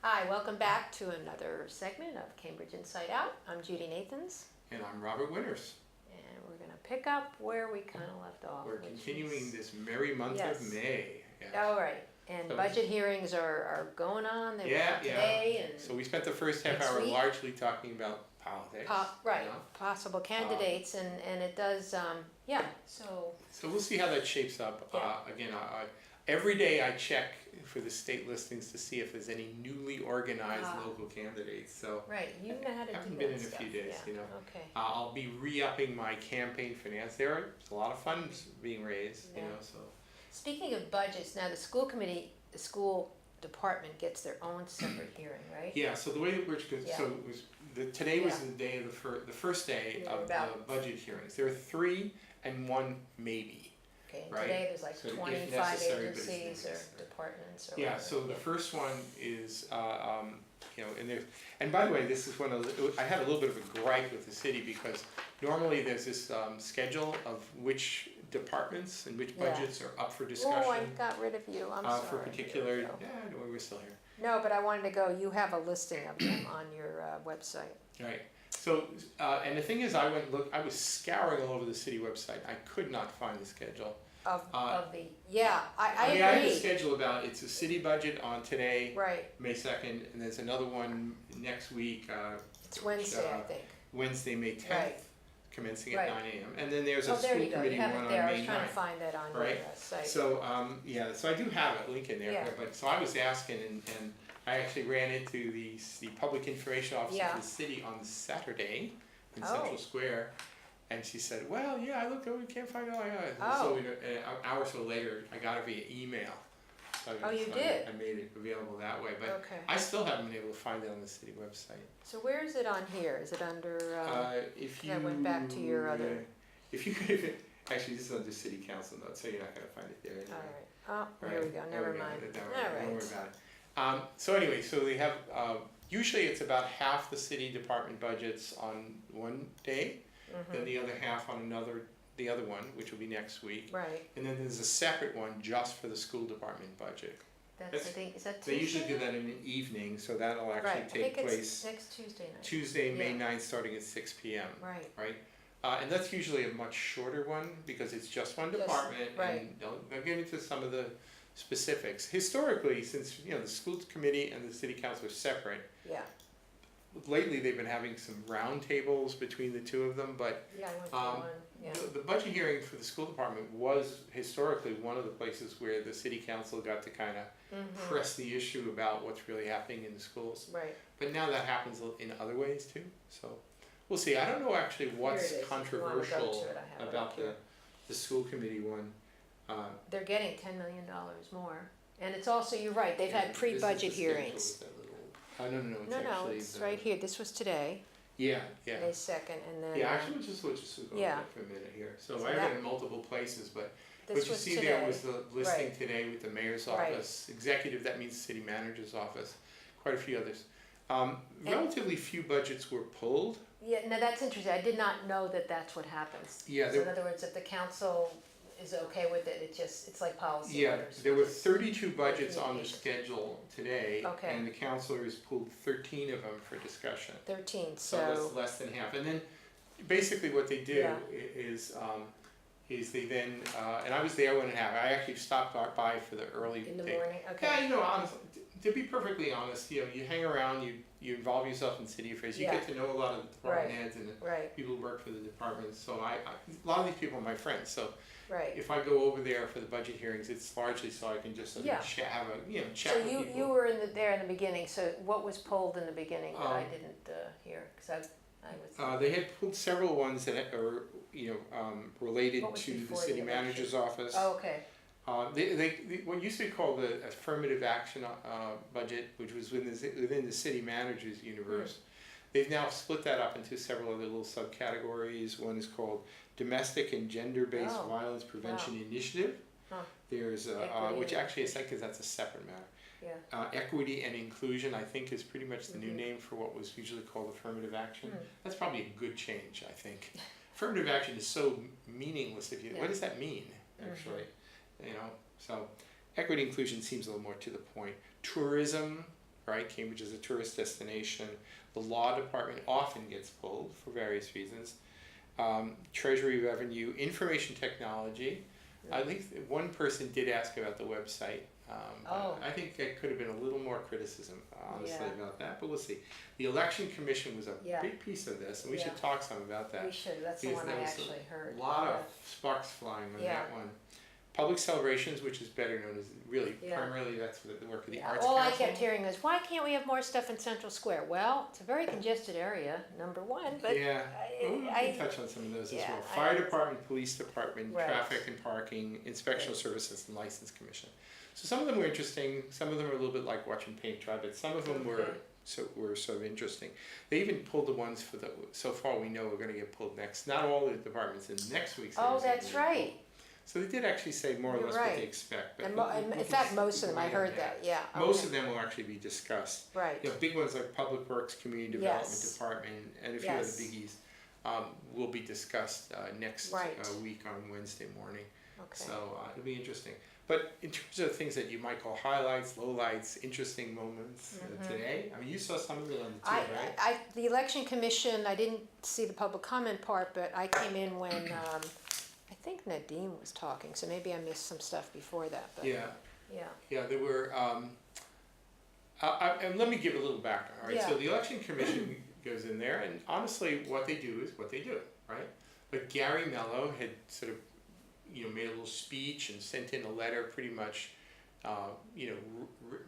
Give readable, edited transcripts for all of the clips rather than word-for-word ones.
Hi, welcome back to another segment of Cambridge Inside Out. I'm Judy Nathans. And I'm Robert Winters. And we're going to pick up where we kind of left off. We're continuing this merry month of May. Yes. All right. And so budget hearings are going on. They were today. And so we spent the first half hour largely talking about politics. Possible candidates. And it does, So we'll see how that shapes up. Again, every day I check for the state listings to see if there's any newly organized local candidates. So you know how to do that. Haven't been in a few days, Okay. I'll be re-upping my campaign finance. There's a lot of funds being raised, so. Speaking of budgets, now the school department gets their own separate hearing, right? Yeah, so the way it works, today was the day of the first day of the budget hearings. There are 3 and 1 maybe. Okay, and right? Today there's like 25 agencies or departments or whatever. So the first one is, and by the way, this is I had a little bit of a gripe with the city because normally there's this schedule of which departments and which budgets are up for discussion. Oh, I got rid of you, I'm sorry. For particular, we're still here. No, but I wanted to go, you have a listing of them on your website. Right. So, and the thing is, I was scouring all over the city website. I could not find the schedule. I agree. I have the schedule it's a city budget on today, right. May 2nd, and there's another one next week. It's Wednesday, I think. Wednesday, May 10th, right. Commencing at 9 a.m. And then there's a school committee one on May 9th. I was trying to find that on your site. So, so I do have a link in there. But so I was asking, and I actually ran into the public information officer for the city on Saturday in Central Square. And she said, well, I looked over, can't find it. So an hour or so later, I got it via email. So you did? I made it available that way. But I still haven't been able to find it on the city website. So where is it on here? Is it under, I went back to your other... Actually, this is under city council notes, so you're not going to find it there anyway. All right. Here we go. Never mind. Don't worry about it. So anyway, so they have, usually it's about half the city department budgets on one day. Then the other half on the other one, which will be next week. Right. And then there's a separate one just for the school department budget. Is that Tuesday? They usually do that in the evening, so that'll actually take place next Tuesday night. Tuesday, May 9th, starting at 6 p.m. Right. And that's usually a much shorter one because it's just one department, and they'll get into some of the specifics. Historically, since the school committee and the city council are separate. Yeah. Lately, they've been having some roundtables between the two of them, but I went to one. The budget hearing for the school department was historically one of the places where the city council got to kind of press the issue about what's really happening in the schools. Right. But now that happens in other ways too. So we'll see. I don't know actually what's controversial about the school committee one. They're getting $10 million more, and it's also you're right. They've had pre-budget hearings. No, it's right here. This was today. May 2nd, and then... actually, we'll just go over that for a minute here. So I have it in multiple places, but what you see there was the listing today with the mayor's office, executive, that means city manager's office, quite a few others. Relatively few budgets were pulled. Yeah, no, that's interesting. I did not know that that's what happens. Yeah. So in other words, if the council is okay with it, it's like policy orders. There were 32 budgets on the schedule today, and the councilors pulled 13 of them for discussion. 13, so that's less than half. And then basically what they do is they then, and I was there when it happened. I actually stopped by for the early in the morning. Okay. Yeah, honestly, to be perfectly honest, you hang around, you involve yourself in city affairs, you get to know a lot of the department heads and the people who work for the departments. So a lot of these people are my friends. So if I go over there for the budget hearings, it's largely so I can just have a chat with people. So you were there in the beginning. So what was pulled in the beginning that I didn't hear? Because I was. They had pulled several ones that are related to the city manager's office. Oh, okay. They what used to be called the affirmative action budget, which was within the city manager's universe. They've now split that up into several other little subcategories. One is called Domestic and Gender-Based Violence Prevention Initiative. There's which actually is because that's a separate matter. Equity and inclusion, I think, is pretty much the new name for what was usually called affirmative action. That's probably a good change, I think. Affirmative action is so meaningless. What does that mean, actually? So equity inclusion seems a little more to the point. Tourism, right? Cambridge is a tourist destination. The law department often gets pulled for various reasons. Treasury revenue, information technology. I think one person did ask about the website. I think there could have been a little more criticism, honestly, about that, but we'll see. The election commission was a big piece of this, and we should talk some about that. We should, that's the Because one I there was actually heard. A lot of sparks flying on that one. Public celebrations, which is better known as primarily that's the work of the Arts All Council. I kept hearing was, why can't we have more stuff in Central Square? Well, it's a very congested area, number one, but we can touch on some of those as well. Fire department, police department, traffic and parking, inspectional services, and license commission. So some of them were interesting. Some of them were a little bit like watching paint dry, but some of them were sort of interesting. They even pulled the ones for the, so far we know, are going to get pulled next. Not all the departments in next week's. Oh, that's right. So they did actually say more or less what they expect. But in fact, most of them, I heard that, Most of them will actually be discussed. Right. You know, big ones like Public Works, Community Development Department, and a few other biggies will be discussed next week on Wednesday morning. Okay. So it'll be interesting. But in terms of things that you might call highlights, lowlights, interesting moments today, I mean, you saw some of it on the TV, right? The election commission, I didn't see the public comment part, but I came in when I think Nadine was talking, so maybe I missed some stuff before that. But yeah, there were. And let me give a little background. All right, so the election commission goes in there, and honestly, what they do is what they do, right? But Gary Mello had sort of, made a little speech and sent in a letter, pretty much.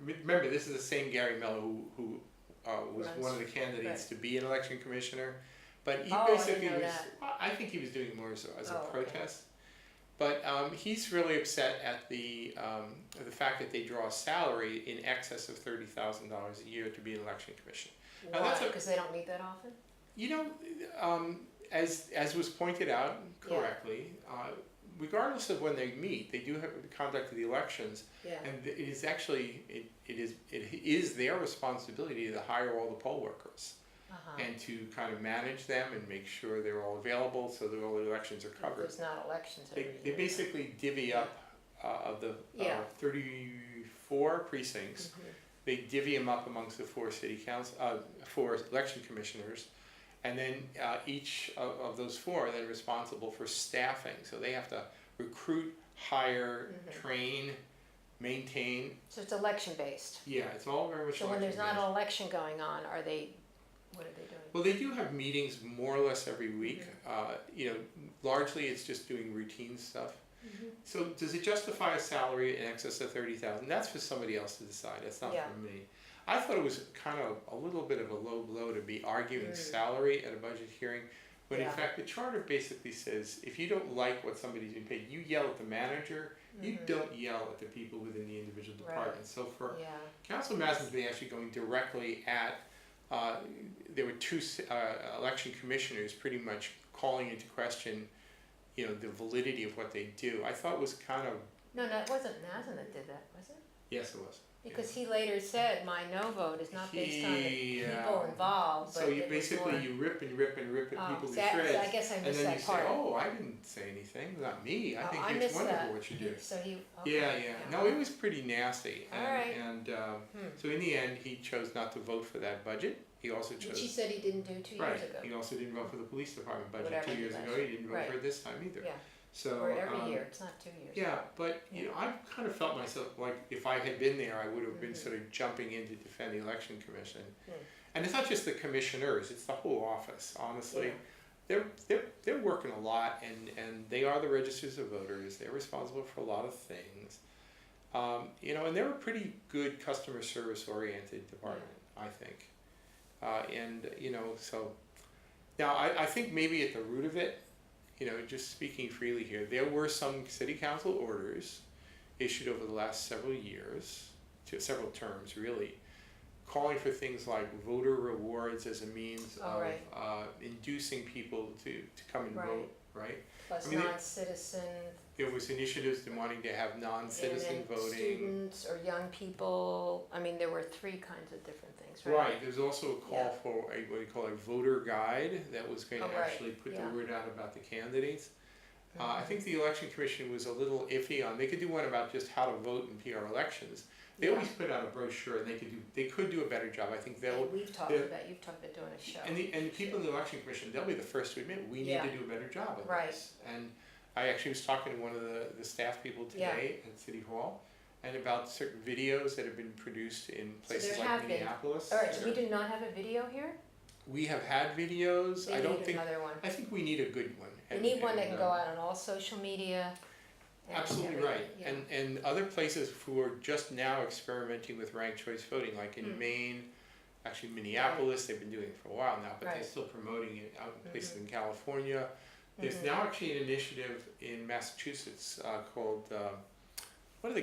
Remember, this is the same Gary Mello who was one of the candidates to be an election commissioner. But he basically was, I think he was doing more as a protest. But he's really upset at the fact that they draw a salary in excess of $30,000 a year to be an election commission. Why? Because they don't meet that often? As was pointed out correctly, regardless of when they meet, they do have to conduct the elections, and it is actually it is their responsibility to hire all the poll workers. And to kind of manage them and make sure they're all available so that all the elections are covered. There's not elections every They basically divvy up of the 34 precincts. They divvy them up amongst the four election commissioners, and then each of those four are then responsible for staffing. So they have to recruit, hire, train, maintain. So it's election based. Yeah, it's all very much. So when there's not an election going on, what are they doing? Well, they do have meetings more or less every week. Largely it's just doing routine stuff. So does it justify a salary in excess of $30,000? That's for somebody else to decide. That's not for me. I thought it was kind of a little bit of a low blow to be arguing salary at a budget hearing, when in fact the charter basically says if you don't like what somebody's being paid, you yell at the manager. You don't yell at the people within the individual department. So for Councilor Madsen to be actually going directly at there were two election commissioners pretty much calling into question, the validity of what they do. I thought was kind of... No, it wasn't Madsen that did that, was it? Yes, it was. Because he later said, my no vote is not based on the people involved. So you basically, you rip and rip and rip at people to shreds. I guess I missed that part. And then you say, I didn't say anything, not me. I think it's wonderful what you do. So he, No, it was pretty nasty. And so in the end, he chose not to vote for that budget. He also chose... Which he said he didn't do 2 years ago. He also didn't vote for the police department budget 2 years ago. He didn't vote for it this time either. So, or every year, it's not 2 years. Yeah, but I kind of felt myself like if I had been there, I would have been sort of jumping in to defend the election commission. And it's not just the commissioners; it's the whole office. Honestly, they're working a lot, and they are the registers of voters. They're responsible for a lot of things, and they're a pretty good customer service oriented department, I think. So now I think maybe at the root of it. Just speaking freely here, there were some city council orders issued over the last several years, several terms really, calling for things like voter rewards as a means of inducing people to come and vote, right? Plus non-citizen. There was initiatives in wanting to have non-citizen voting. Students or young people. I mean, there were 3 kinds of different things, right? Right. There's also a call for what you call a voter guide that was going to actually put the word out about the candidates. I think the election commission was a little iffy on. They could do one about just how to vote in PR elections, They Yeah. always put out a brochure, and they could do a better job. I think they'll. You've talked they'll- about doing a show. And the people in the election commission, they'll be the first to admit we need Yeah. to do a better job of Right. this. And I actually was talking to one of the staff people today at City Hall, and about certain videos that have been produced in places there like have been. Minneapolis. All right, so we do not have a video here? We have had videos. I We don't need think. another one. I think we need a good one. We need one that can go out on all social media. and Absolutely everything, right. yeah. And other places who are just now experimenting with ranked choice voting, like in Maine, actually Minneapolis, they've been doing it for a while now, but they're Right. still promoting it out in places in California. There's now actually an initiative in Massachusetts called, what are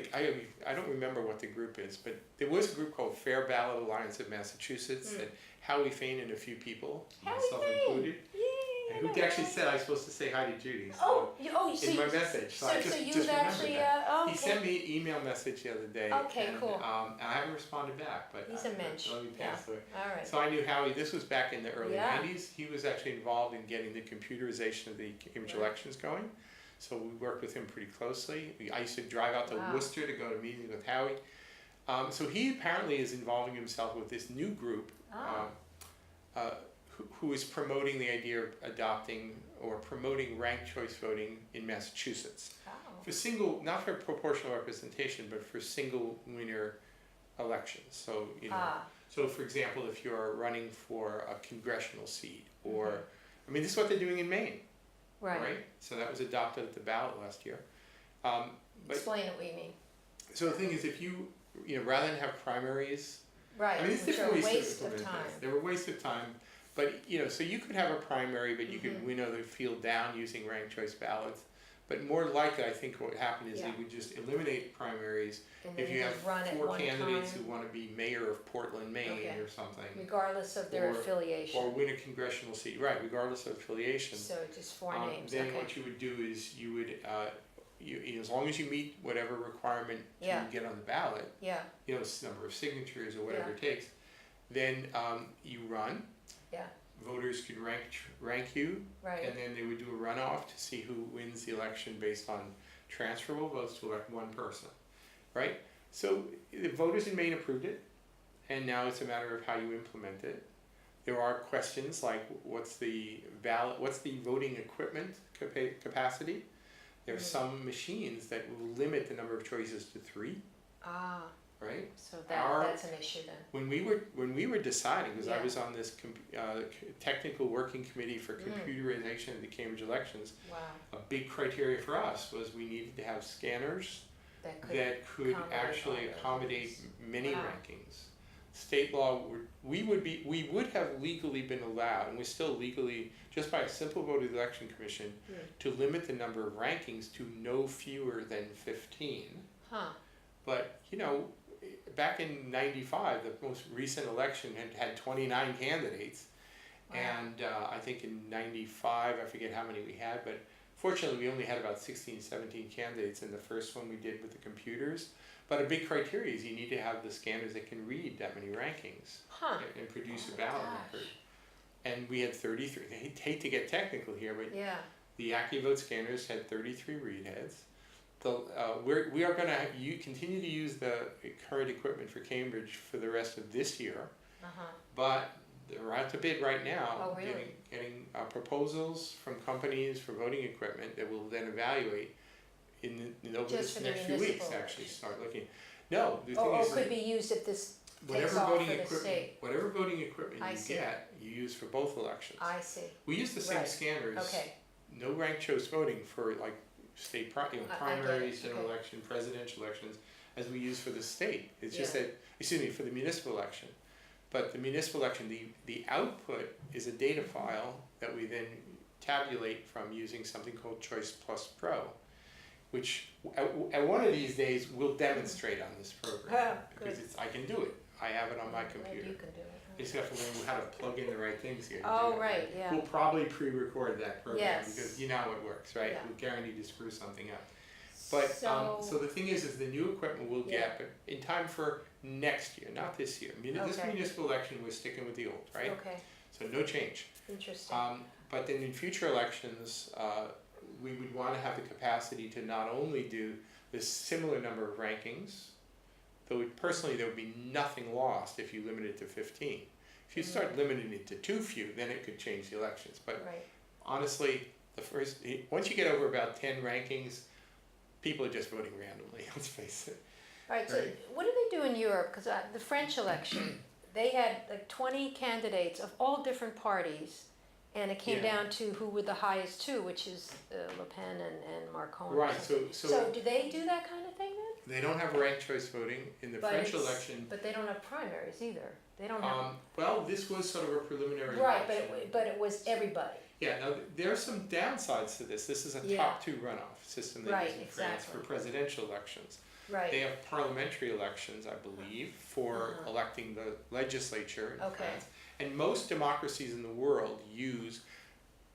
I don't remember what the group is, but there was a group called Fair Ballot Alliance of Massachusetts that Howie Fain and a few people, myself included, and who actually said I was supposed to say hi to Judy. So So in my message, so I just you've remembered actually, that. oh, He sent me an email message the other day. Okay, and, cool. And I haven't responded back, but He's a mensch, let me yeah. pass through. all right. So I knew Howie. This was back in the early Yeah. '90s. He was actually involved in getting the computerization of the Cambridge Right. elections going. So we worked with him pretty closely. I used to drive out to Wow. Worcester to go to meetings with Howie. So he apparently is involving himself with this new group Ah. who is promoting the idea of adopting or promoting ranked choice voting in Massachusetts. Oh. For not for proportional representation, but for single winner elections. So, so for example, if you're running for a congressional seat, or, I mean, this is what they're doing in Maine, right? So that was adopted at the ballot last year. But Explain what you mean. so the thing is, if you rather than have primaries, Right, I mean, it's which are different a ways to waste of implement time. this. They were a waste of time, but so you could have a primary, but you could winnow the field down using ranked choice ballots. But more likely, I think what would happen is Yeah. they would just eliminate primaries And if then you have just run at 4 one candidates time, who want to be mayor of Portland, Maine, Okay. or something, regardless of their or affiliation. win a congressional seat, right? Regardless of affiliation. So just four names, Then okay. what you would do is you would, as long as you meet whatever requirement to Yeah. get on the ballot, Yeah, number of signatures or whatever Yeah. it takes, then you run. yeah, Voters could rank you, right. and then they would do a runoff to see who wins the election based on transferable votes to elect one person, right? So the voters in Maine approved it, and now it's a matter of how you implement it. There are questions like what's the voting equipment capacity? There are some machines that will limit the number of choices to 3, Ah, right? so Our- that's an issue then. When we were deciding, because I Yeah. was on this technical working committee for computerization of the Cambridge elections, Wow, a big criteria for us was we needed to have scanners that could, that could accommodate actually all those accommodate things. many Wow. rankings. State law, we would have legally been allowed, and we still legally, just by a simple vote of the election commission, to limit the number of rankings to no fewer than 15. huh, But, back in '95, the most recent election had 29 candidates. Wow. And I think in '95, I forget how many we had, but fortunately we only had about 16, 17 candidates in the first one we did with the computers. But a big criteria is you need to have the scanners that can read that many rankings huh, and produce Oh a my ballot gosh. record. And we had 33, I hate to get technical here, but yeah, the AccuVote scanners had 33 read heads. We are going to continue to use the current equipment for Cambridge for the rest of this year, uh-huh, but they're out to bid right now. Oh, really? Getting proposals from companies for voting equipment that will then evaluate over Just this for the next few weeks. municipal Actually, election. start looking. No, the thing or is, could be used if this whatever takes off voting for the equipment, state. whatever voting equipment I you see. get, you use for both elections. I see, We use the same Right. scanners. okay, No ranked choice voting for like state I get it, primaries, general okay. election, presidential elections, as we use for the state. It's just Yeah. that, for the municipal election. But the municipal election, the output is a data file that we then tabulate from using something called Choice Plus Pro, which at one of these days we'll demonstrate on this program. Ah, Because good. I can do it. I have it on my Glad computer. you can do it. I just have to learn how to plug in the right things here. to Oh, do it. right, yeah. We'll probably pre-record that program Yes. because you know how it works, right? Yeah. We're guaranteed to screw something up. But so the thing is the new equipment we'll Yeah. get, but in time for next year, not this year. This Okay. municipal election, we're sticking with the old, right? Okay, So no change. interesting, But then in future elections, we would want to have the capacity to not only do the similar number of rankings, though personally there would be nothing lost if you limit it to 15. If you start limiting it to too few, then it could change the elections. But Right. honestly, once you get over about 10 rankings, people are just voting randomly, let's face it. All right, so Right. what do they do in Europe? Because the French election, they had like 20 candidates of all different parties, and it came Yeah. down to who were the highest two, which is Le Pen and Macron. or Right, something. so do they do that kind of thing then? they don't have ranked choice voting in the But French it's- election. But they don't have primaries either. They don't have. Well, this was sort of a preliminary Right, but election. but it was everybody. Yeah, now there are some downsides to this. This is a Yeah. top two runoff system they Right, use in France for exactly. presidential elections. Right. They have parliamentary elections, I believe, for Uh-huh. electing the legislature in Okay. France. And most democracies in the world use,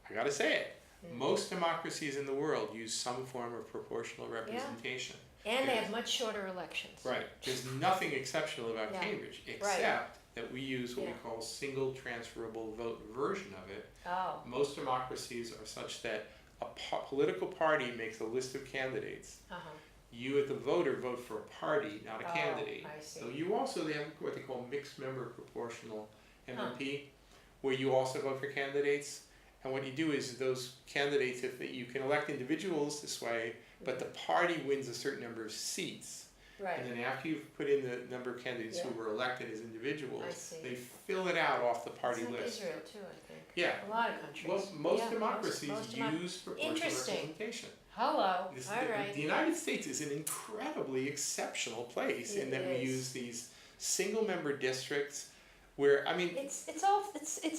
I gotta say it, most democracies in the world use some form of proportional representation. And they have much shorter elections. Right. There's nothing exceptional about Yeah. Cambridge, except that we use what Yeah. we call single transferable vote version of it. Oh. Most democracies are such that a political party makes a list of candidates. Uh-huh. You, as the voter, vote for a party, not a Oh, candidate. I see. So you also, they have what they call mixed member proportional MMP, where you also vote for candidates. And what you do is those candidates, you can elect individuals this way, but the party wins a certain number of seats. Right. And then after you've put in the number of candidates who Yeah. were elected as I individuals, see. they fill it out off the party It's like list. Israel too, I think. Yeah. A lot of countries. Well, most Yeah, democracies most use proportional Interesting. representation. Hello. This- All the, right. the United States is an incredibly exceptional place in It that we is. use these single member districts where, I mean, It's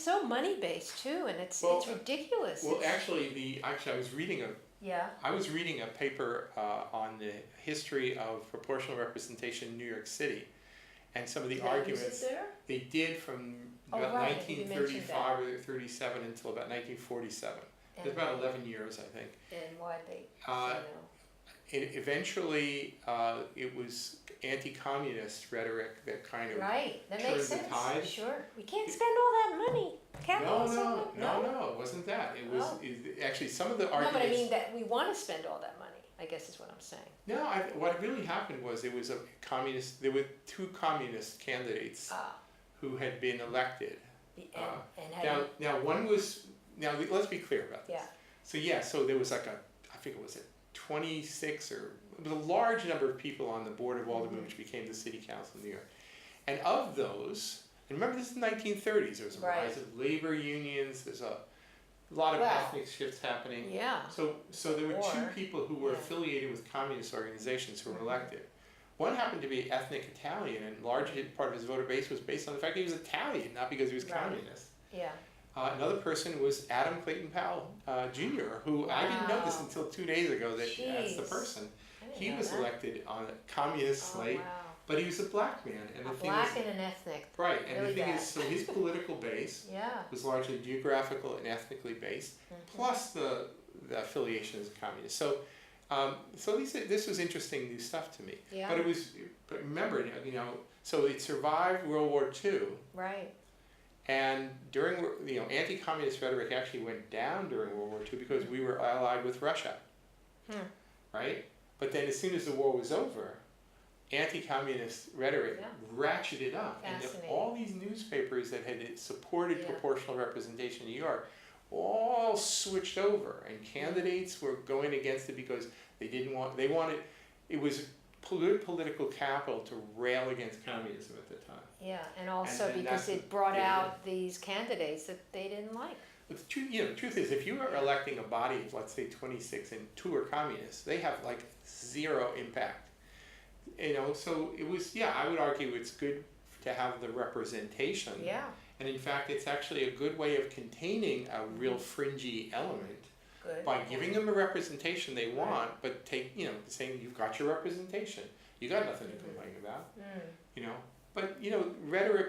so money based too, and it's ridiculous. well, actually, I was reading Yeah. a paper on the history of proportional representation in New York City, and some of the Is arguments it there? they did from Oh, about right, you mentioned 1935 or 37 until about 1947. It was about 11 years, I think. And why they Uh, say no. Eventually, it was anti-communist rhetoric that kind of Right. That turned makes the sense. tide. Sure. We can't spend all that money. Capitalism. No, it wasn't that. It was Oh. actually some of the No, arguments. but I mean that we want to spend all that money. I guess is what I'm saying. No, what really happened was there was a communist. There were two communist candidates who had been elected. And had Now one was. Now let's be clear about this. yeah. So there was like I think it was 26 or it was a large number of people on the board of Aldermen, which became the city council in New York. And of those, and remember this is the 1930s, there was a Right. rise of labor unions, there's a lot of Wow. ethnic shifts happening. Yeah. So there were two Or- people who were yeah. affiliated with communist organizations who were elected. One happened to be ethnic Italian, and large part of his voter base was based on the fact he was Italian, not because he was Right. communist. Yeah. Another person was Adam Clayton Powell Jr., who I didn't know this Wow. until 2 days ago that that's the Jeez. person. I didn't He know was that. elected on a communist Oh, slate, wow. but he was a black man. And A the thing black is, and an ethnic. right, and really the thing bad. is, so his political base Yeah. was largely geographical and ethnically based, plus the affiliation as a communist. So, this was interesting new stuff to me. Yeah. But remember, so it survived World War II. Right. And during, anti-communist rhetoric actually went down during World War II because we were allied with Russia, right? But then as soon as the war was over, anti-communist rhetoric ratcheted up. And all these newspapers that had supported proportional representation in New York all switched over. And candidates were going against it because they wanted, it was political capital to rail against communism at the time. Yeah, and also And because that's it brought out these candidates that they didn't like. But the truth is, if you are electing a body of, let's say, 26 and 2 are communists, they have like zero impact. So it was, I would argue it's good to have the representation. Yeah. And in fact, it's actually a good way of containing a real fringy element Good. by giving them a representation they want, but saying you've got your representation. You got nothing to complain about. But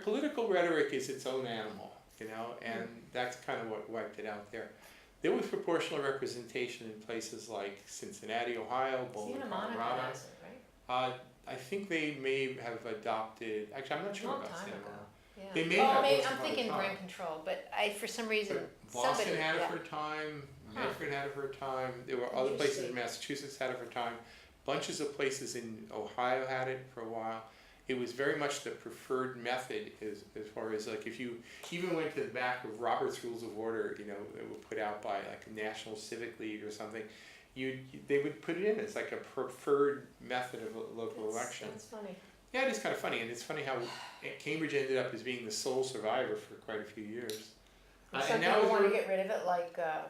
political rhetoric is its own animal, and that's kind of what wiped it out there. There was proportional representation in places like Cincinnati, Ohio, Boulder, Santa Monica Colorado. has it, right? I think they may have adopted. Actually, I'm not sure Long about time Santa ago. Monica. Yeah. They may have maybe once I'm upon a thinking time. rent control, but for some reason Boston somebody had it for a time. Medford had it for a time. There were other places in Massachusetts had it for a time. Bunches of places in Ohio had it for a while. it was very much the preferred method as far as like if you even went to the back of Robert's Rules of Order, you know, it was put out by like a National Civic League or something, they would put it in as like a preferred method of a local election. That's funny. Yeah, it is kind of funny, and it's funny how Cambridge ended up as being the sole survivor for quite a few years. Some people want to get rid of it, like, I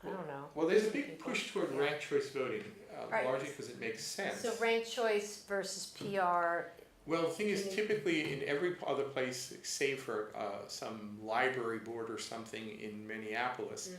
don't know. Well, there's a big push toward ranked choice voting, Right. largely because it makes sense. So ranked choice versus PR. Well, the thing is, typically in every other place, save for some library board or something in Minneapolis,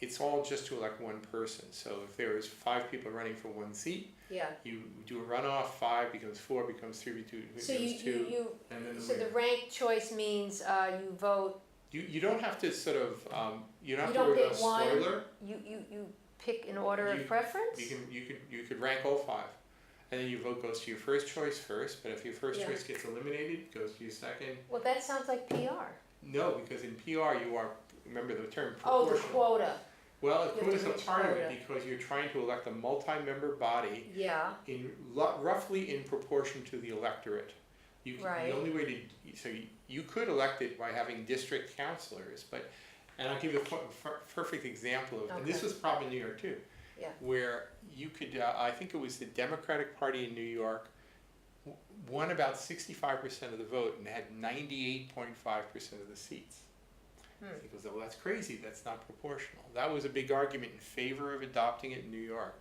it's all just to elect one person. So if there is 5 people running for one seat, Yeah. you do a runoff, 5 becomes 4, becomes 3, becomes So 2, and then so the ranked choice means you vote. You don't have to sort of you don't have to don't worry about a pick one. spoiler. You pick in order of preference. You could rank all 5, and then your vote goes to your first choice first. But if your first choice gets eliminated, it goes to your second. Well, that sounds like PR. No, because in PR you are, remember the term Oh, proportional. the quota. Well, a You quota have is to a reach part of quota. it because you're trying to elect a multi-member body Yeah. in roughly in proportion to the electorate. Right. The only way to so you could elect it by having district councilors, but and I'll give you a perfect example of, and this was probably in New York too, where you could I think it was the Democratic Party in New York won about 65% of the vote and had 98.5% of the seats. He goes, well, that's crazy. That's not proportional. That was a big argument in favor of adopting it in New York.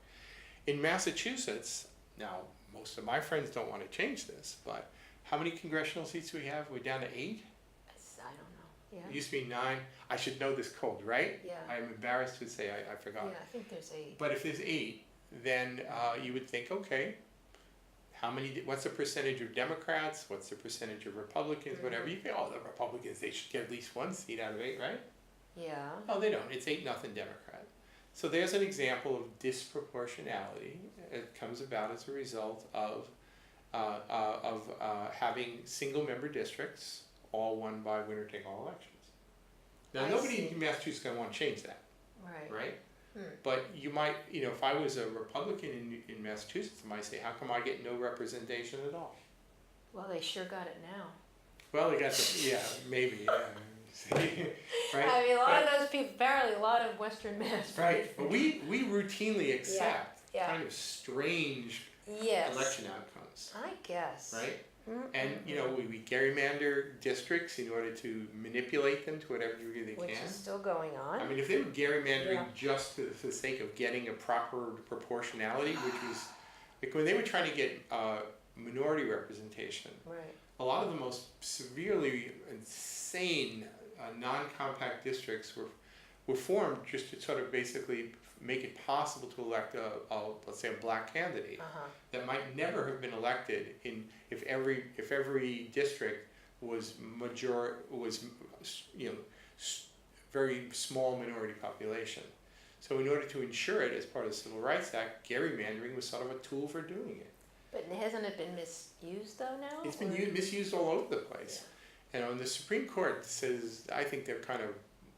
In Massachusetts, now most of my friends don't want to change this, but how many congressional seats do we have? We're down to 8? I don't know. Yeah. It used to be 9. I should know this code, right? Yeah. I'm embarrassed to say I forgot. Yeah, I think there's 8. But if there's 8, then you would think, okay, what's the percentage of Democrats? What's the percentage of Republicans? Whatever. You think, oh, the Republicans, they should get at least 1 seat out of 8, right? Yeah. No, they don't. It's 8-0 Democrat. So there's an example of disproportionality. It comes about as a result of having single-member districts, all won by winner-take-all elections. Now, nobody in Massachusetts is going to want to change that, right? But you might, if I was a Republican in Massachusetts, I might say, how come I get no representation at all? Well, they sure got it now. Well, they got maybe, right? I mean, a lot of those people, apparently a lot of Western Mass. Right, but we routinely accept Yeah. kind of strange election outcomes, I guess. right? And we gerrymander districts in order to manipulate them to whatever degree they Which can. is still going on. I mean, if they were gerrymandering just for the sake of getting a proper proportionality, which was like when they were trying to get minority representation, a lot of the most severely insane non-compact districts were formed just to sort of basically make it possible to elect let's say a black candidate that might never have been elected if every district was very small minority population. So in order to ensure it as part of the Civil Rights Act, gerrymandering was sort of a tool for doing it. But hasn't it been misused though now? It's been misused all over the place. And the Supreme Court says, I think they're kind of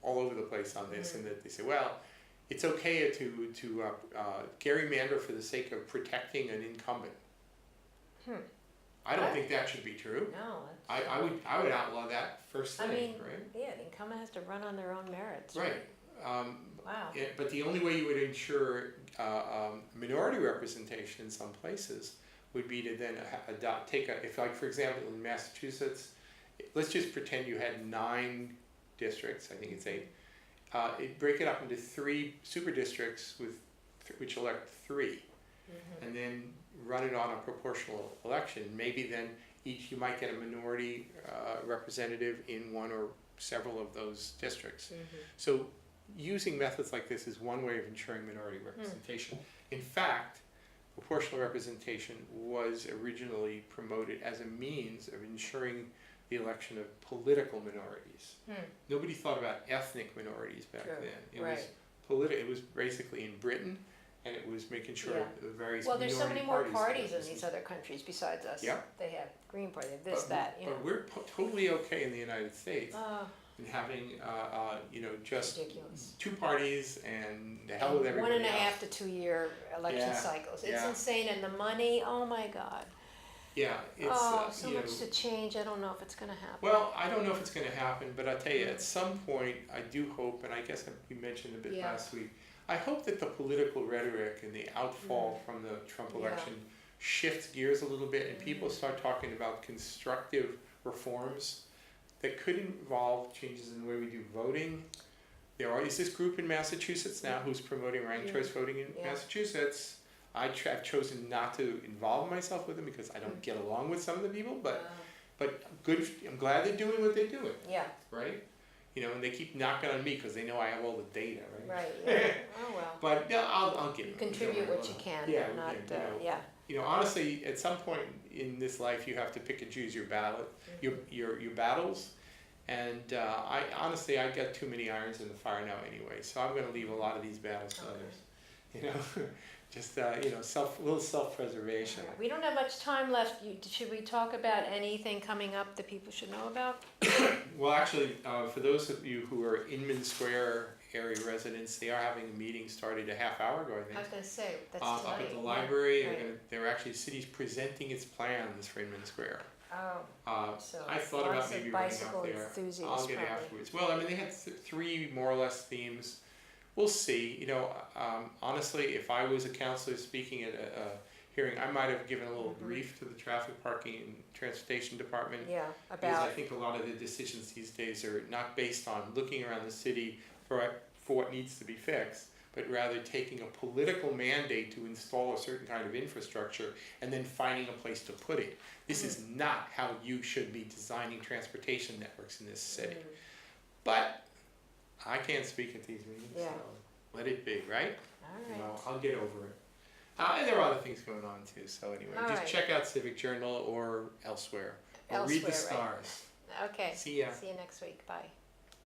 all over the place on this, and that they say, well, it's okay to gerrymander for the sake of protecting an incumbent. I don't think that should be true. No. I would outlaw that first thing, right? Yeah, the incumbent has to run on their own merits. Right. Wow. But the only way you would ensure minority representation in some places would be to then for example, in Massachusetts, let's just pretend you had 9 districts, I think it's 8. Break it up into 3 super districts which elect 3, and then run it on a proportional election. Maybe then you might get a minority representative in one or several of those districts. So using methods like this is one way of ensuring minority representation. In fact, proportional representation was originally promoted as a means of ensuring the election of political minorities. Nobody thought about ethnic minorities back then. It was basically in Britain, and it was making sure the various there's so many more parties in in these other countries besides us. Yeah. They have Green Party, they have this, that. But we're totally okay in the United States in having just ridiculous. 2 parties and the hell with everybody 1.5 else. to 2 year election cycles. It's insane, and the money. Oh my God. Yeah, it's, So you know, much to change, I don't know if it's gonna happen. well, I don't know if it's gonna happen, but I'll tell you, at some point, I do hope, and I guess we mentioned a bit Yeah. last week, I hope that the political rhetoric and the outfall from the Trump Yeah. election shifts gears a little bit and people start talking about constructive reforms that could involve changes in the way we do voting. There is this group in Massachusetts now who's promoting ranked choice voting in Yeah. Massachusetts. I've chosen not to involve myself with them because I don't get along with some of the people, but good. I'm glad they're doing what they're doing, Yeah, right? You know, and they keep knocking on me because they know I have all the data, right? right, yeah, oh well. But yeah, I'll give them. Contribute what you can, Yeah, but not, you know. yeah. You know, honestly, at some point in this life, you have to pick and choose your battle, your battles. And I honestly got too many irons in the fire now anyway, so I'm going to leave a lot of these battles to others. You know, just you know, little self-preservation. We don't have much time left. Should we talk about anything coming up that people should know about? Well, actually, for those of you who are Inman Square area residents, they are having a meeting started a half hour ago, I think. I was gonna say, that's Up tonight. at the library, Right. they're actually, city's presenting its plans for Inman Square. Oh, so I thought about lots of maybe running bicycle out there. enthusiasts I'll get it probably. afterwards. Well, I mean, they had three more or less themes. We'll see. You know, honestly, if I was a counselor speaking at a hearing, I might have given a little brief to the traffic, parking, and transportation department. Yeah, Because I about, think a lot of the decisions these days are not based on looking around the city for what needs to be fixed, but rather taking a political mandate to install a certain kind of infrastructure and then finding a place to put it. This is not how you should be designing transportation networks in this city. But I can't speak at these meetings, Yeah. so let it be, right? all You know, right. I'll get over it. And there are other things going on too, so anyway, All just right. check out Civic Journal or elsewhere. Or read the Elsewhere, right. stars. Okay, See ya. see you next week, bye.